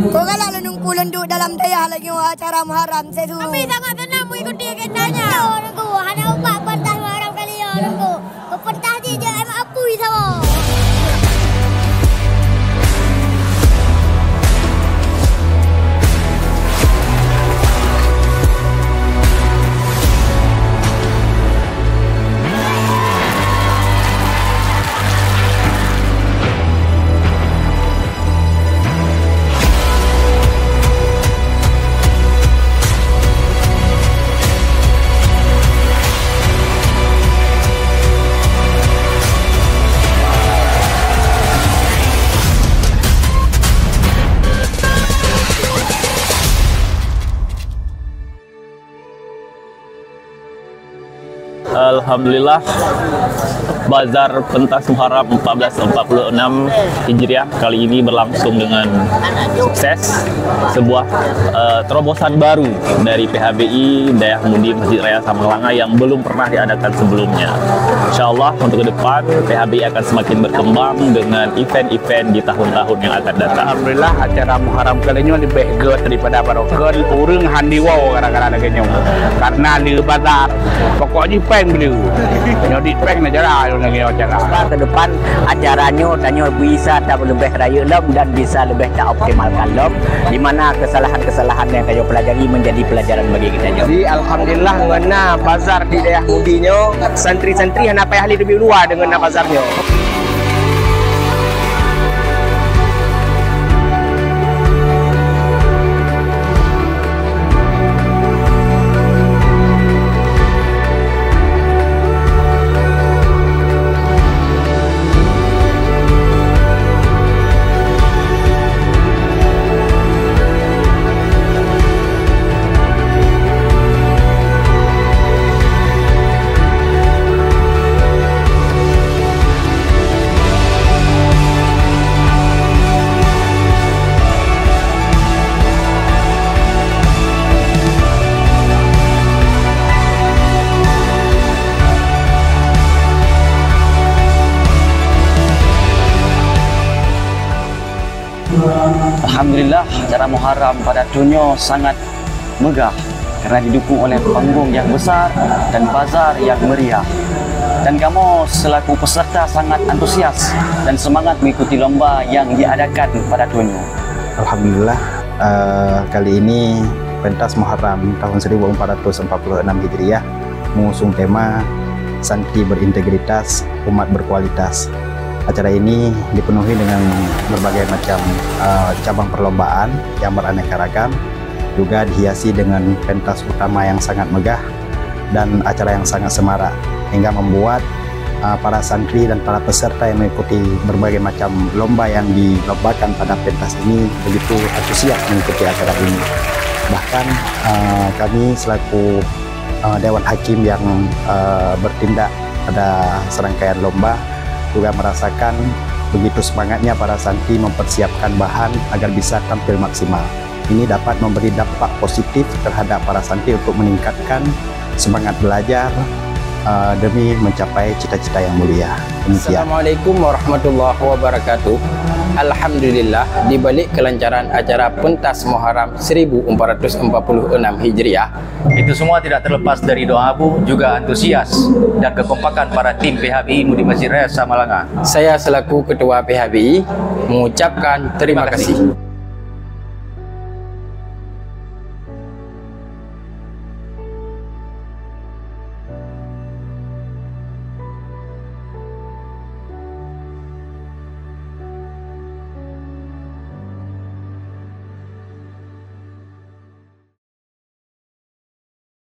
Kau galak lah nunggu dalam daya lagi acara Muharram saya tu. Kami sangat senang mengikuti agendanya. Nunggu, hanya ubat pentas Muharram kali ya nunggu. Pentas dia je emang apui sama. Alhamdulillah, Bazar Pentas Muharram 1446 Hijriah kali ini berlangsung dengan sukses. Sebuah terobosan baru dari PHBI Dayah Mudi Masjid Raya Samalanga yang belum pernah diadakan sebelumnya. Insyaallah untuk ke depan PHBI akan semakin berkembang dengan event-event di tahun-tahun yang akan datang. Alhamdulillah acara Muharram kali ini lebih good daripada barokah. Urang handi wow gara-gara laganya. Karena di bazar pokoknya peng beliau. Nyodit peng acara lagi acara. Ke depan acaranya tanya bisa tak lebih raya lem dan bisa lebih tak optimalkan lem, di mana kesalahan-kesalahan yang kayu pelajari menjadi pelajaran bagi kita. Jadi alhamdulillah ngena bazar di Dayah Mudinya santri-santri yang apa ahli lebih luar dengan bazarnya. Alhamdulillah, acara Muharram pada dunia sangat megah kerana didukung oleh panggung yang besar dan bazar yang meriah. Dan kamu selaku peserta sangat antusias dan semangat mengikuti lomba yang diadakan pada dunia. Alhamdulillah, kali ini pentas Muharram tahun 1446 Hijriah mengusung tema Santri Berintegritas, Umat Berkualitas. Acara ini dipenuhi dengan berbagai macam cabang perlombaan yang beraneka ragam, juga dihiasi dengan pentas utama yang sangat megah dan acara yang sangat semarak, hingga membuat para santri dan para peserta yang mengikuti berbagai macam lomba yang dilombakan pada pentas ini begitu antusias mengikuti acara ini. Bahkan kami selaku Dewan Hakim yang bertindak pada serangkaian lomba juga merasakan begitu semangatnya para santri mempersiapkan bahan agar bisa tampil maksimal. Ini dapat memberi dampak positif terhadap para santri untuk meningkatkan semangat belajar demi mencapai cita-cita yang mulia. Demikian. Assalamualaikum warahmatullahi wabarakatuh. Alhamdulillah, di balik kelancaran acara pentas Muharram 1446 Hijriah, Itu semua tidak terlepas dari doa abu, juga antusias dan kekompakan para tim PHBI Mudi Masjid Raya Samalanga. saya selaku Ketua PHBI mengucapkan terima kasih.